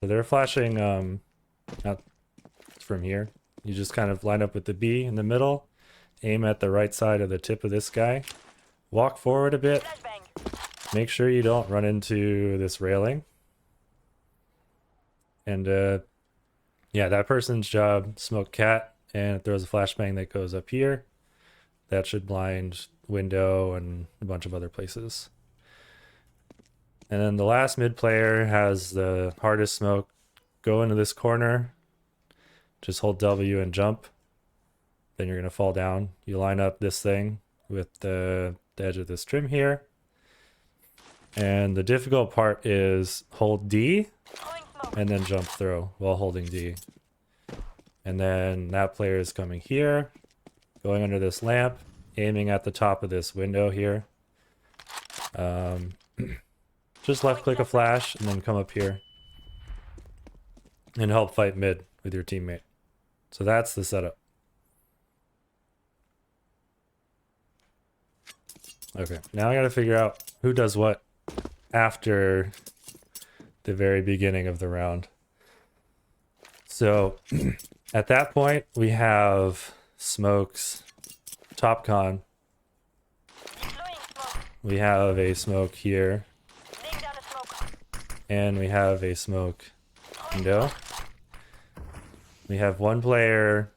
So they're flashing not from here. You just kind of line up with the B in the middle, aim at the right side of the tip of this guy, walk forward a bit, make sure you don't run into this railing. And yeah, that person's job, smoke cat, and it throws a flashbang that goes up here. That should blind window and a bunch of other places. And then the last mid player has the hardest smoke. Go into this corner, just hold W and jump. Then you're going to fall down. You line up this thing with the edge of this trim here. And the difficult part is hold D and then jump throw while holding D. And then that player is coming here, going under this lamp, aiming at the top of this window here. Just left click a flash and then come up here and help fight mid with your teammate. So that's the setup. Okay, now I gotta figure out who does what after the very beginning of the round. So at that point, we have smokes, top con. We have a smoke here. And we have a smoke window. We have one player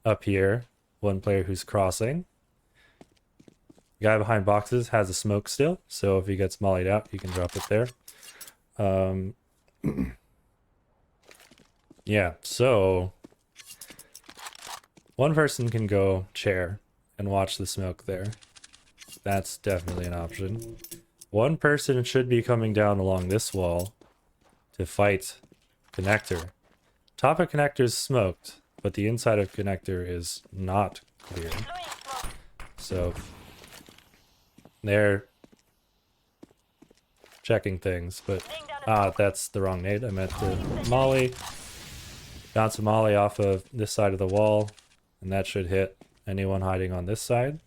up here, one player who's crossing. The guy behind boxes has a smoke still, so if he gets mollied out, you can drop it there. Yeah, so one person can go chair and watch the smoke there. That's definitely an option. One person should be coming down along this wall to fight connector. Top of connector is smoked, but the inside of connector is not clear. So they're checking things, but that's the wrong nade. I meant to molly. Bounce a molly off of this side of the wall, and that should hit anyone hiding on this side.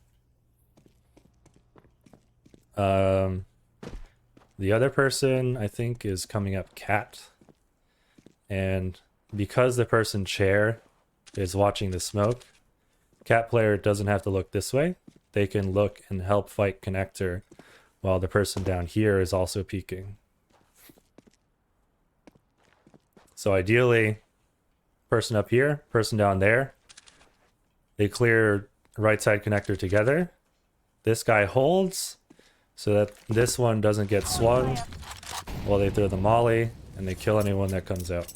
The other person, I think, is coming up cat. And because the person chair is watching the smoke, cat player doesn't have to look this way. They can look and help fight connector while the person down here is also peeking. So ideally, person up here, person down there, they clear right side connector together. This guy holds so that this one doesn't get swung while they throw the molly and they kill anyone that comes out.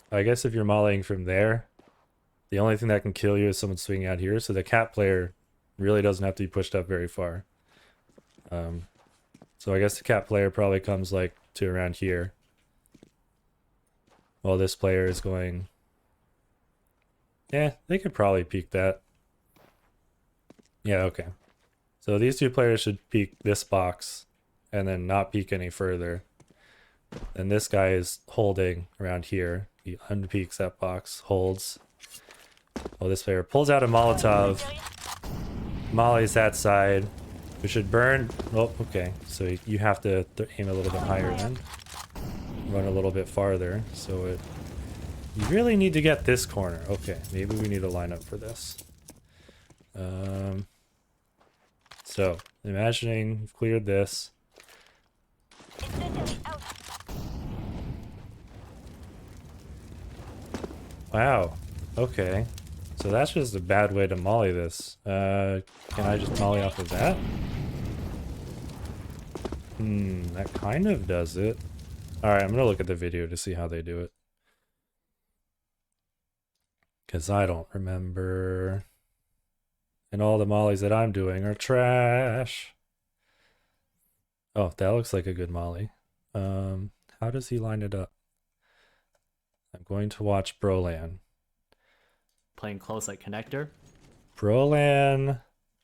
I guess if you're mollying from there, the only thing that can kill you is someone swinging out here, so the cat player really doesn't have to be pushed up very far. So I guess the cat player probably comes like to around here, while this player is going... Yeah, they could probably peek that. Yeah, okay. So these two players should peek this box and then not peek any further. And this guy is holding around here. He unpeeks that box, holds. Well, this player pulls out a Molotov. Molly's that side. We should burn. Oh, okay. So you have to aim a little bit higher then. Run a little bit farther. So you really need to get this corner. Okay, maybe we need to line up for this. So, imagining we've cleared this. Wow. Okay. So that's just a bad way to molly this. Can I just molly off of that? That kind of does it. Alright, I'm gonna look at the video to see how they do it. Because I don't remember. And all the mollies that I'm doing are trash. Oh, that looks like a good molly. How does he line it up? I'm going to watch Brolan. Playing close like connector. Brolan.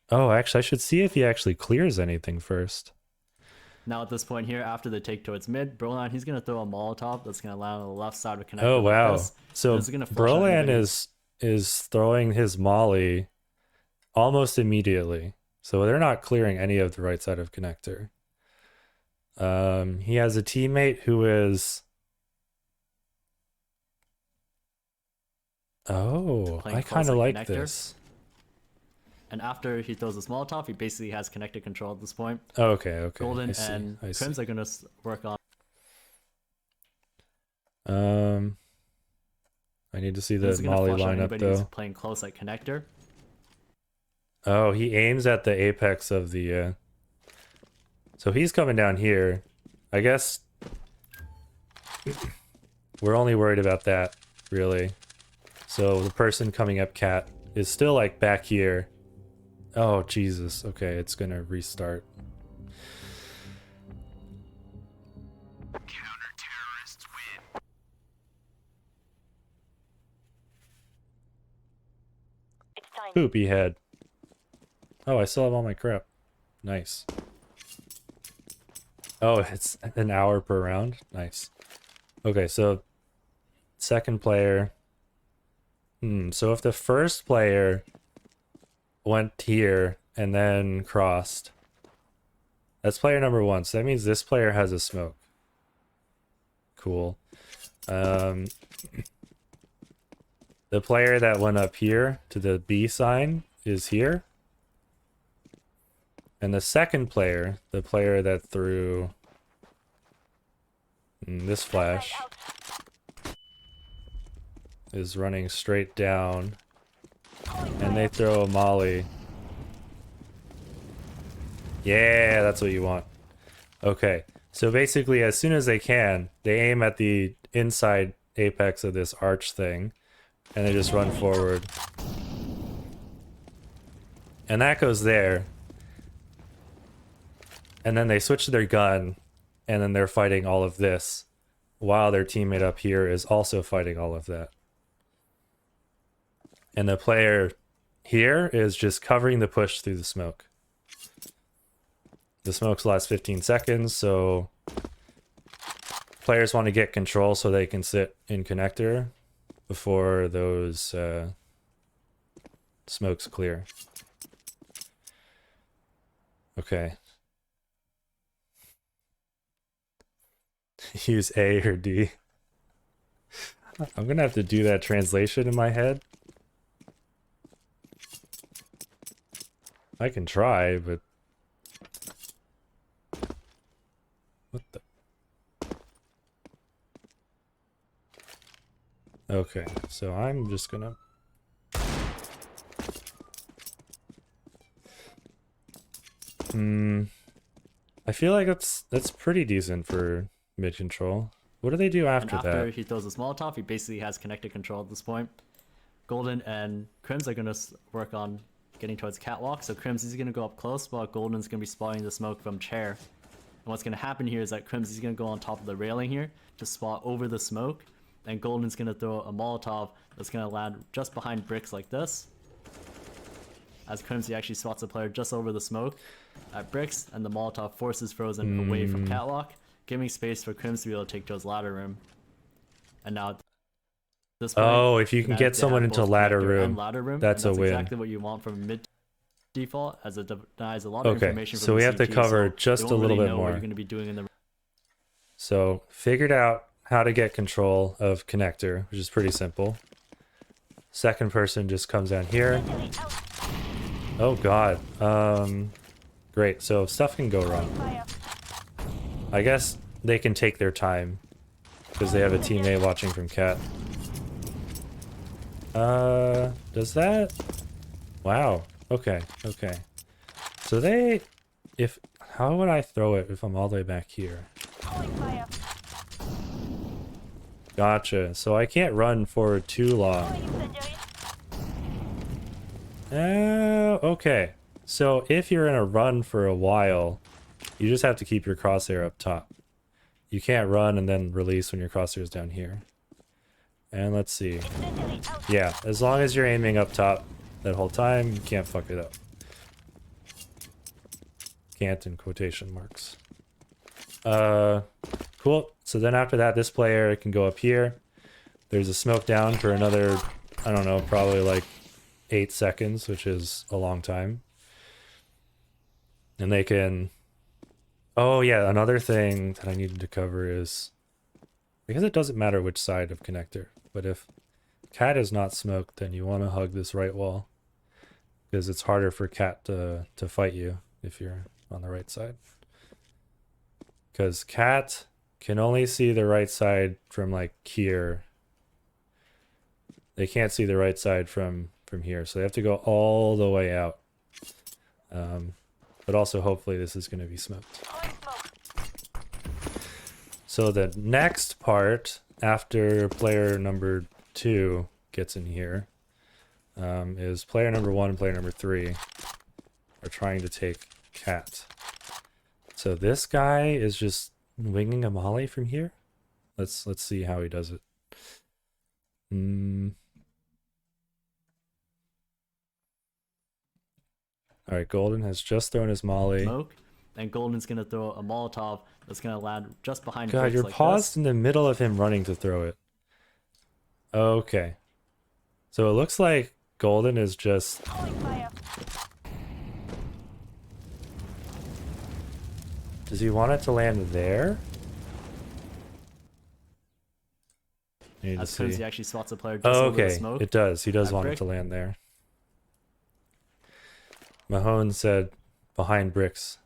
Oh, actually, I should see if he actually clears anything first. Now at this point here, after the take towards mid, Brolan, he's going to throw a Molotov that's going to land on the left side of connector. Oh, wow. Like so Brolan is throwing his molly almost immediately. So they're not clearing any of the right side of connector. He has a teammate who is... Oh, Playing I close kind of like connector. this. And after he throws a Molotov, he basically has connected control at this point. Okay, okay. Golden I see. and I see. Crims are going to work on. I need to see This the is going to molly flush out lineup anybody who's though. playing close connector. Oh, he aims at the apex of the. So he's coming down here. I guess we're only worried about that, really. So the person coming up cat is still like back here. Oh, Jesus. Okay, it's gonna restart. Counter-terrorists win. It's time. Poopy head. Oh, I still have all my crap. Nice. Oh, it's an hour per round? Nice. Okay, so second player. So if the first player went here and then crossed, that's player number 1. So that means this player has a smoke. Cool. The player that went up here to the B sign is here. And the second player, the player that threw this flash, is running straight down. And they throw a molly. Yeah, that's what you want. Okay, so basically as soon as they can, they aim at the inside apex of this arch thing. And they just run forward. And that goes there. And then they switch to their gun, and then they're fighting all of this, while their teammate up here is also fighting all of that. And the player here is just covering the push through the smoke. The smokes last 15 seconds, so players want to get control so they can sit in connector before those smokes clear. Okay. Use A or D. I'm gonna have to do that translation in my head. I can try, but... What the... Okay, so I'm just gonna... I feel like that's pretty decent for mid control. What do they do after And after that? he throws a Molotov, he basically has connected control at this point. Golden and Crims are going to work on getting towards catwalk. So Crims is going to go up close, while Golden's going to be spotting the smoke from chair. And what's going to happen here is that Crims is going to go on top of the railing here to spot over the smoke. And Golden's going to throw a Molotov that's going to land just behind bricks like this. As Crims actually spots the player just over the smoke at bricks, and the Molotov forces Frozen away from catwalk, giving space for Crims to be able to take towards ladder room. And now at this point, Oh, if you can now get they someone have into both ladder connector room, and ladder room, that's and a win. exactly what you want from mid default, as it denies a lot of Okay, information from so the we have to CT, cover so just you a won't little really bit know what more. you're going to be doing in the So, figured out how to get control of connector, which is pretty simple. Second person just comes down here. Oh god. Great, so stuff can go wrong. I guess they can take their time, because they have a teammate watching from cat. Does that? Wow. Okay, okay. So they... How would I throw it if I'm all the way back here? Gotcha. So I can't run for too long. Okay. So if you're in a run for a while, you just have to keep your crosshair up top. You can't run and then release when your crosshair is down here. And let's see. Yeah, as long as you're aiming up top that whole time, you can't fuck it up. Can't in quotation marks. Cool. So then after that, this player can go up here. There's a smoke down for another, I don't know, probably like 8 seconds, which is a long time. And they can Oh yeah, another thing that I needed to cover is, because it doesn't matter which side of connector, but if cat is not smoked, then you want to hug this right wall, because it's harder for cat to fight you if you're on the right side. Because cat can only see the right side from like here. They can't see the right side from here, so they have to go all the way out. But also hopefully this is going to be smoked. So the next part after player number 2 gets in here is player number 1 and player number 3 are trying to take cat. So this guy is just winging a molly from here. Let's see how he does it. All right, Golden has just thrown his molly. Smoke, and Golden's gonna throw a Molotov that's gonna land just behind. God, Bricks you're like paused this. in the middle of him running to throw it. Okay. So it looks like Golden is just... Does he want it to land there? I need to As soon as see. he actually spots a player just Oh, over the okay. smoke. It does. He does Behind want it brick. to land there. Mahone said behind bricks.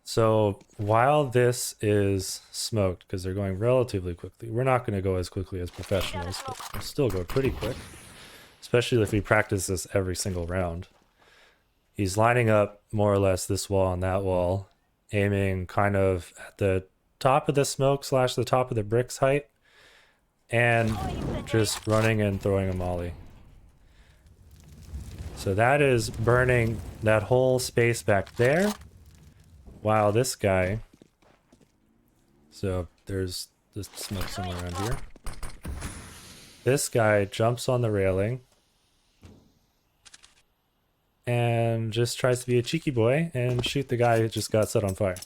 So while this is smoked, because they're going relatively quickly, we're not going to go as quickly as professionals, but we'll still go pretty quick. Especially if we practice this every single round. He's lining up more or less this wall and that wall, aiming kind of at the top of the smoke / the top of the bricks height, and just running and throwing a molly. So that is burning that whole space back there, while this guy, so there's this smoke somewhere around here. This guy jumps on the railing and just tries to be a cheeky boy and shoot the guy who just got set on fire.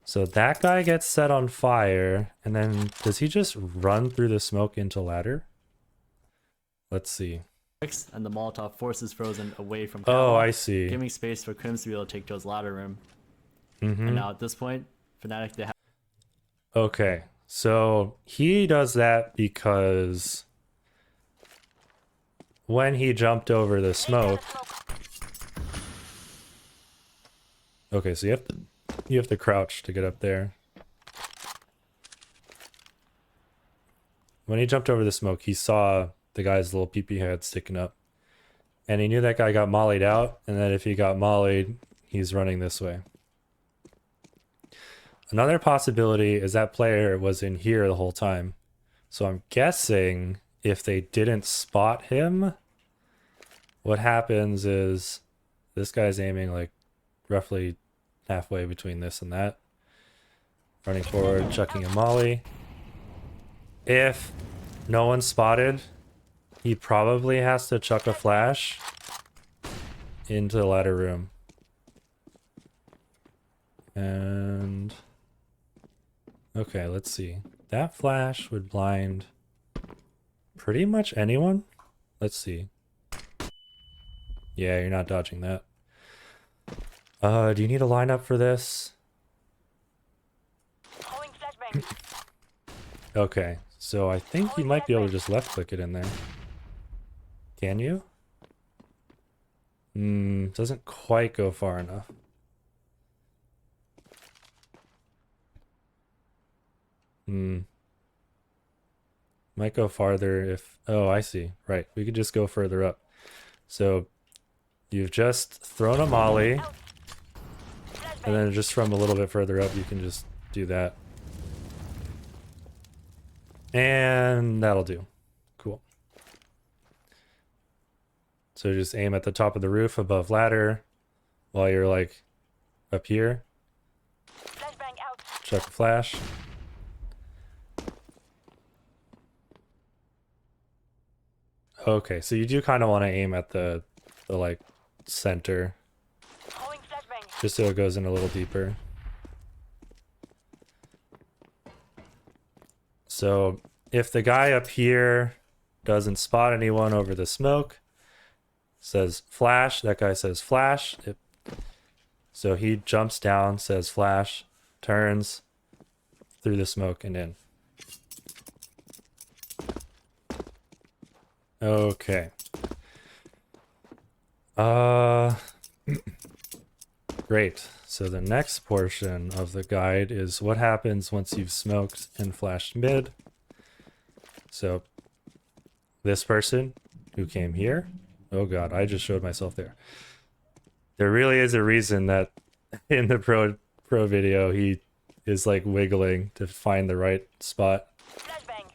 So that guy gets set on fire, and then does he just run through the smoke into ladder? Let's see. Bricks, and the Molotov forces Frozen away from Oh, Catwalk, I see. giving space for Crims to be able to take Joe's ladder room. Mm-hmm. And now at this point, Fnatic, they have Okay, so he does that because when he jumped over the smoke... Okay, so you have to crouch to get up there. When he jumped over the smoke, he saw the guy's little peepee head sticking up. And he knew that guy got mollied out, and that if he got mollied, he's running this way. Another possibility is that player was in here the whole time. So I'm guessing if they didn't spot him, what happens is this guy's aiming like roughly halfway between this and that. Running forward, chucking a molly. If no one's spotted, he probably has to chuck a flash into the ladder room. And... okay, let's see. That flash would blind pretty much anyone. Let's see. Yeah, you're not dodging that. Do you need a lineup for this? Okay, so I think you might be able to just left click it in there. Can you? Doesn't quite go far enough. Might go farther if... oh, I see. Right, we could just go further up. So, you've just thrown a molly, and then just from a little bit further up, you can just do that. And that'll do. Cool. So just aim at the top of the roof above ladder while you're like up here. Chuck a flash. Okay, so you do kind of want to aim at the like center, just so it goes in a little deeper. So if the guy up here doesn't spot anyone over the smoke, says flash, that guy says flash. So he jumps down, says flash, turns through the smoke and in. Okay. Great. So the next portion of the guide is what happens once you've smoked and flashed mid. So this person who came here, oh god, I just showed myself there. There really is a reason that in the pro video he is like wiggling to find the right spot. Flashbang.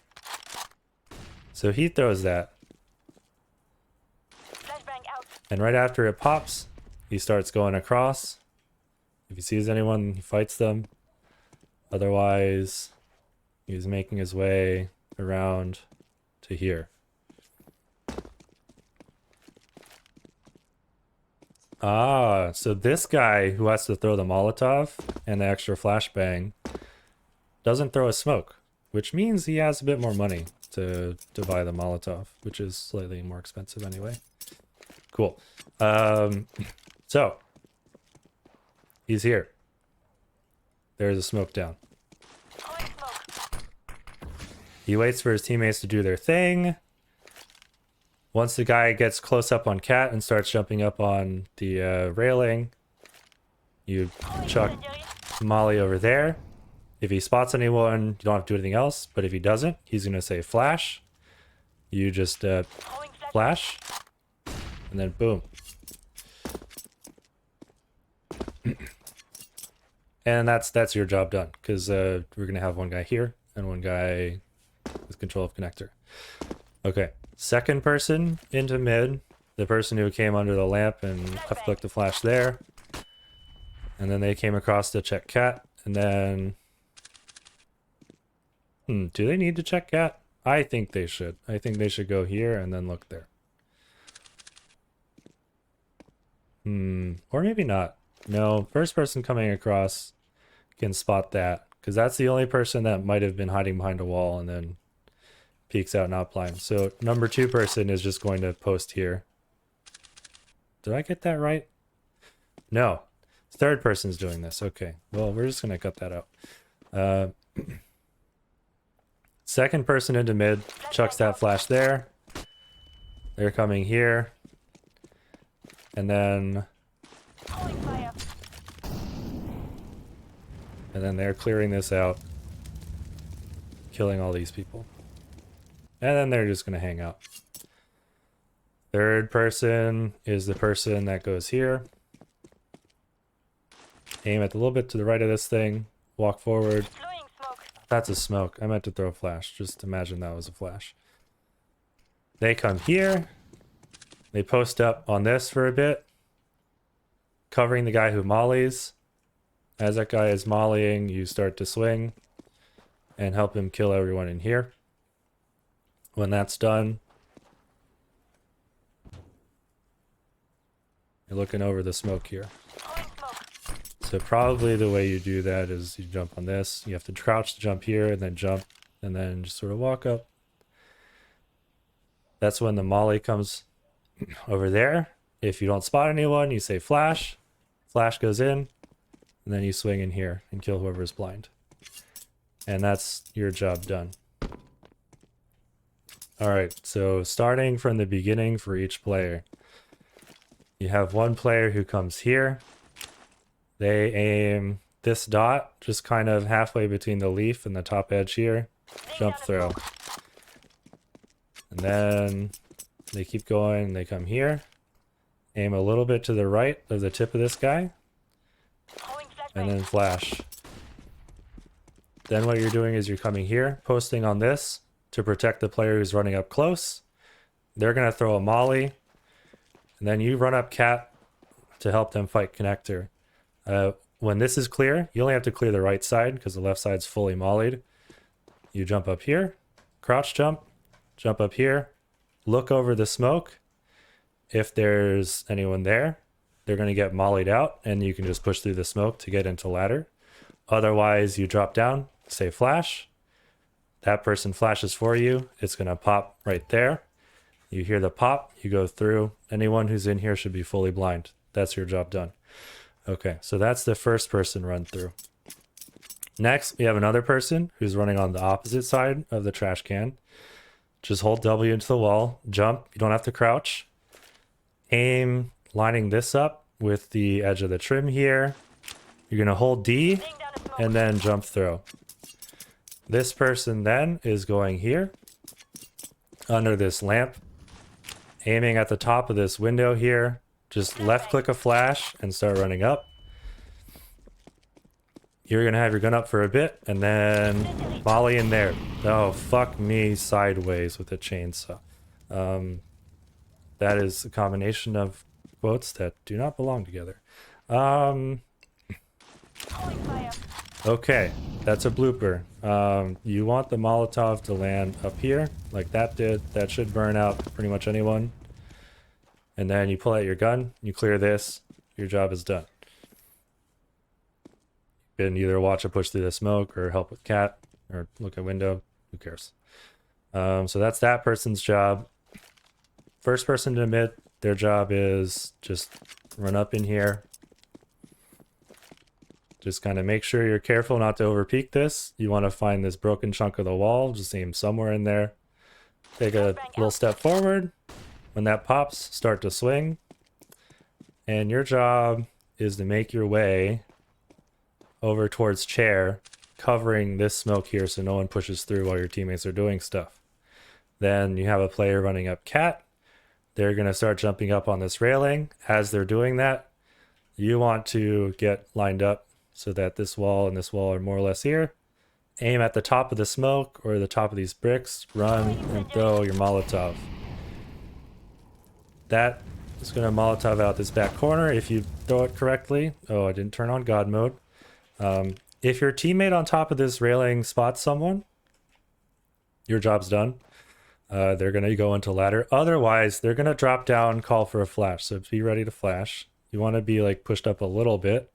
So he throws that, Flashbang out. and right after it pops, he starts going across. If he sees anyone, he fights them. Otherwise, he's making his way around to here. Ah, so this guy who has to throw the Molotov and the extra flashbang doesn't throw a smoke, which means he has a bit more money to buy the Molotov, which is slightly more expensive anyway. Cool. So he's here. There's a smoke down. Throwing smoke. He waits for his teammates to do their thing. Once the guy gets close up on Cat and starts jumping up on the railing, you chuck Incendiary. Molly over there. If he spots anyone, you don't have to do anything else. But if he doesn't, he's going to say flash. You just Throwing flash, and then boom. And that's your job done, because we're going to have one guy here and one guy with control of connector. Okay, second person into mid, the person who came under the lamp and left click the flash there. And then they came across to check Cat, and then... do they need to check Cat? I think they should. I think they should go here and then look there. Or maybe not. No, first person coming across can spot that, because that's the only person that might have been hiding behind a wall and then peeks out not blind. So number two person is just going to post here. Did I get that right? No. Third person's doing this. Okay. Well, we're just going to cut that out. Second person into mid, chucks that flash there. They're coming here. And then Throwing fire. they're clearing this out. Killing all these people. And then they're just going to hang out. Third person is the person that goes here. Aim at a little bit to the right of this thing. Walk forward. Throwing smoke. That's a smoke. I meant to throw a flash. Just imagine that was a flash. They come here. They post up on this for a bit, covering the guy who mollies. As that guy is mollying, you start to swing and help him kill everyone in here. When that's done, you're looking over the smoke here. Throwing smoke. So probably the way you do that is you jump on this. You have to crouch to jump here and then jump and then just sort of walk up. That's when the molly comes over there. If you don't spot anyone, you say flash. Flash goes in, and then you swing in here and kill whoever's blind. And that's your job done. Alright, so starting from the beginning for each player. You have one player who comes here. They aim this dot, just kind of halfway between the leaf and the top edge here. Jump throw. And then they keep going and they come here. Aim a little bit to the right of the tip of this guy. Throwing And flashbang. then flash. Then what you're doing is you're coming here, posting on this to protect the player who's running up close. They're going to throw a molly. And then you run up Cat to help them fight connector. When this is clear, you only have to clear the right side because the left side's fully mollied. You jump up here, crouch jump up here, look over the smoke. If there's anyone there, they're going to get mollied out and you can just push through the smoke to get into ladder. Otherwise, you drop down, say flash. That person flashes for you. It's going to pop right there. You hear the pop, you go through. Anyone who's in here should be fully blind. That's your job done. Okay, so that's the first person run through. Next, we have another person who's running on the opposite side of the trash can. Just hold W into the wall, jump, you don't have to crouch. Aim, lining this up with the edge of the trim here. You're gonna hold D Laying down a smoke. and then jump throw. This person then is going here, under this lamp, aiming at the top of this window here. Just left click a flash and start running up. You're gonna have your gun up for a bit and then volley in there. Oh, fuck me sideways with a chainsaw. That is a combination of quotes that do not belong together. Throwing fire. Okay, that's a blooper. You want the Molotov to land up here, like that did. That should burn out pretty much anyone. And then you pull out your gun, you clear this, your job is done. You can either watch it push through the smoke or help with cat or look at window, who cares. So that's that person's job. First person to admit, their job is just run up in here. Just kind of make sure you're careful not to overpeak this. You want to find this broken chunk of the wall, just aim somewhere in there. Take a little step forward. When that pops, start to swing. And your job is to make your way over towards chair, covering this smoke here so no one pushes through while your teammates are doing stuff. Then you have a player running up cat. They're going to start jumping up on this railing. As they're doing that, you want to get lined up so that this wall and this wall are more or less here. Aim at the top of the smoke or the top of these bricks, run and throw your Molotov. That is going to Molotov out this back corner if you throw it correctly. Oh, I didn't turn on God mode. If your teammate on top of this railing spots someone, your job's done. They're going to go into ladder. Otherwise, they're going to drop down, call for a flash. So be ready to flash. You want to be like pushed up a little bit.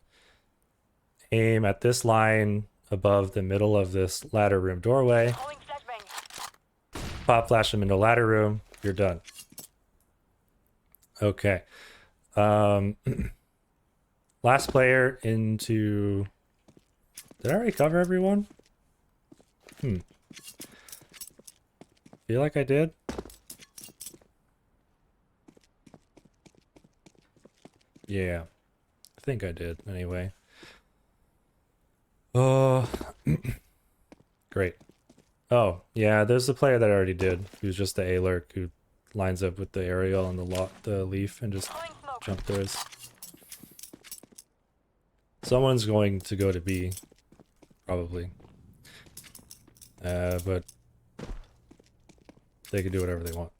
Aim at this line above the middle of this ladder room doorway. Throwing flashbang. Pop flash them into ladder room. You're done. Okay. Last player into... Did I already cover everyone? Feel like I did? Yeah. I think I did, anyway. Oh, great. Oh, yeah, there's the player that I already did, who's just the A-lurk, who lines up with the aerial and the leaf and just Throwing smoke. jump throws. Someone's going to go to B, probably. But they can do whatever they want.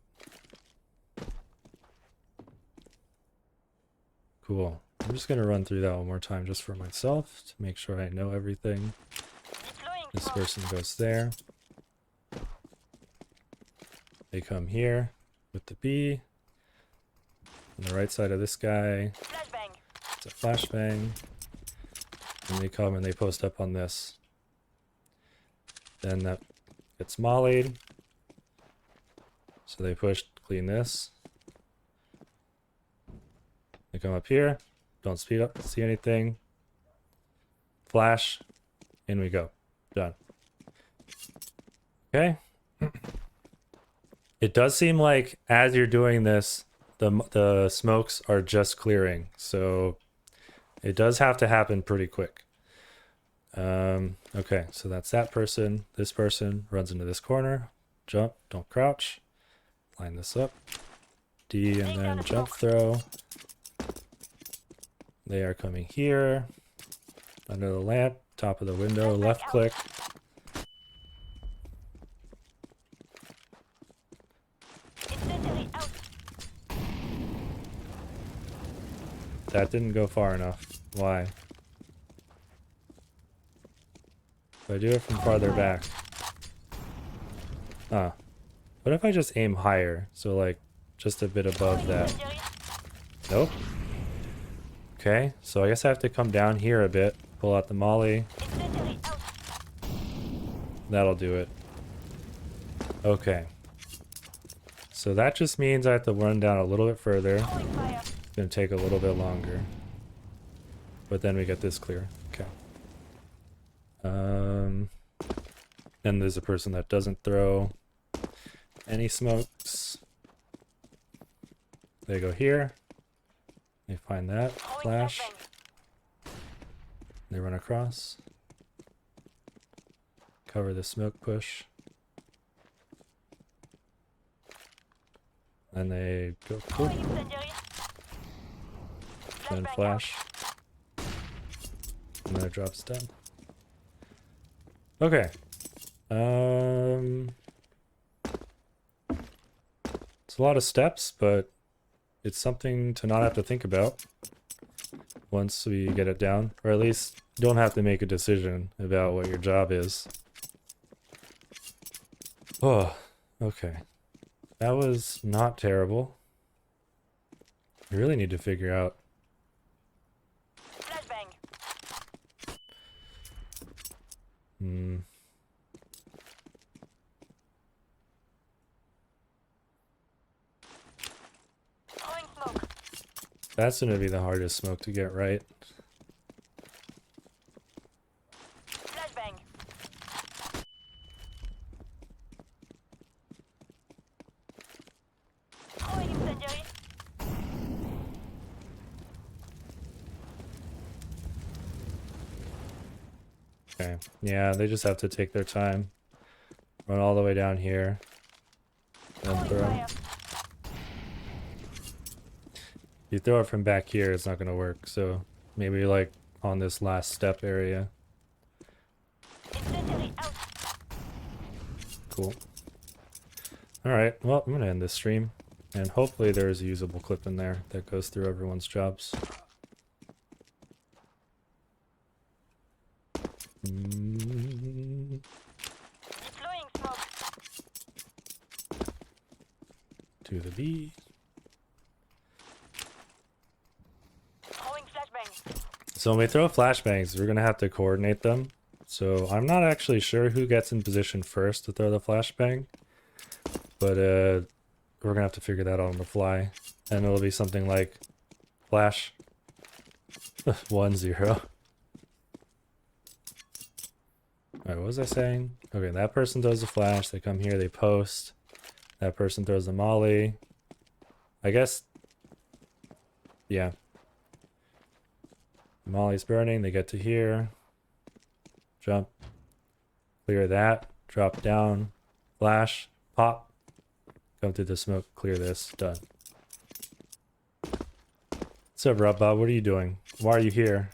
Cool. I'm just gonna run through that one more time just for myself to make sure I know everything. Deploying This smoke. person goes there. They come here with the B. On the right side of this guy, Flashbang. it's a flashbang. And they come and they post up on this. Then that gets mollied. So they push, clean this. They come up here. Don't speed up, see anything. Flash. In we go. Done. Okay. It does seem like as you're doing this, the smokes are just clearing. So it does have to happen pretty quick. Okay, so that's that person. This person runs into this corner. Jump, don't crouch. Line this up. D and then jump throw. They are coming here. Under the lamp, top of the window, left click. Incendiary out. That didn't go far enough. Why? If I do it from farther back. Ah. What if I just aim higher? So like just a bit above that. Incendiary. Nope. Okay, so I guess I have to come down here a bit. Pull out the molly. Incendiary out. That'll do it. Okay. So that just means I have to run down a little bit further. Throwing fire. It's gonna take a little bit longer. But then we get this clear. Okay. Then there's a person that doesn't throw any smokes. They go here. They find that Throwing flash. flashbang. They run across. Cover the smoke push. Then they go Throwing boop, incendiary. then Flashbang out. flash. And then it drops down. Okay. It's a lot of steps, but it's something to not have to think about once we get it down, or at least don't have to make a decision about what your job is. Oh, okay. That was not terrible. You really need to figure out. Flashbang. Hmm. Throwing smoke. That's gonna be the hardest smoke to get right. Flashbang. Throwing incendiary. Okay. Yeah, they just have to take their time. Run all the way down here. Then Throwing throw. fire. You throw it from back here, it's not gonna work. So maybe like on this last step area. Incendiary out. Cool. Alright, well, I'm gonna end this stream. And hopefully there's a usable clip in there that goes through everyone's jobs. Deploying smoke. To the B. Throwing flashbang. So when we throw flashbangs, we're gonna have to coordinate them. So I'm not actually sure who gets in position first to throw the flashbang, but we're gonna have to figure that out on the fly, and it'll be something like flash 1-0. Alright, what was I saying? Okay, that person throws the flash, they come here, they post. That person throws the molly. I guess, yeah. Molly's burning, they get to here. Jump. Clear that. Drop down. Flash. Pop. Come through the smoke. Clear this. Done. What's up, Rob Bob? What are you doing? Why are you here?